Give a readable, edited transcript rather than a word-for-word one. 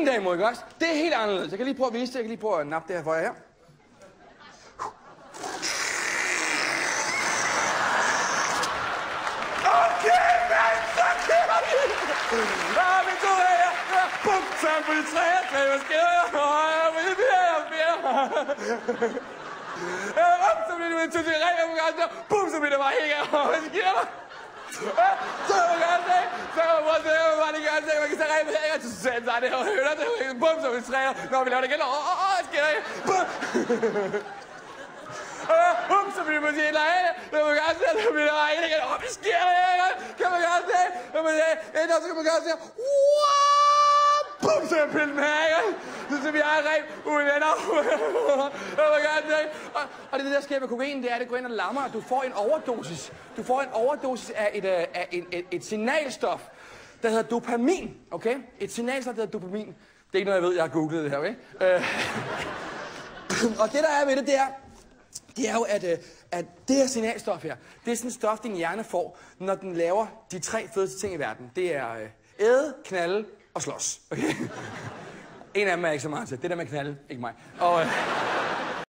kokain derimod, ikke også? Det er helt anderledes. Jeg kan lige prøve at vise det. Jeg kan lige prøve at nappe det her for jer her. Okay, mand, så kæmper vi! Vi tog her. Bum, så er vi 3, hvad sker der? Vi er flere. Så bliver det med en tutorial, bum, så bliver det bare helt af. Hvad sker der? Så kan man gøre det, så kan man prøve at se, hvad det gør, man kan tage rent med her, så sætter sig det her høner, det er bum, så vi træner, når vi laver det igen, hvad sker der? Bum! Så bliver det måske et eller andet, så kan man gøre det, så bliver det bare helt igen, hvad sker der? Kan man gøre det? Så kan man gøre det, bum, så er jeg pillet med her, ikke? Så vi har rent uden venner. Og det der sker med kokain, det er, at det går ind og lammer, og du får en overdosis. Du får en overdosis af et signalstof, der hedder dopamin, okay? Et signalstof, der hedder dopamin. Det er ikke noget, jeg ved, jeg har googlet det her, okay? Og det, der er ved det, det er jo, at det her signalstof her, det er sådan et stof, din hjerne får, når den laver de 3 fedeste ting i verden. Det er æde, knalde og slås, okay? En af dem er ikke så meget til. Det der med knalde, ikke mig. Og,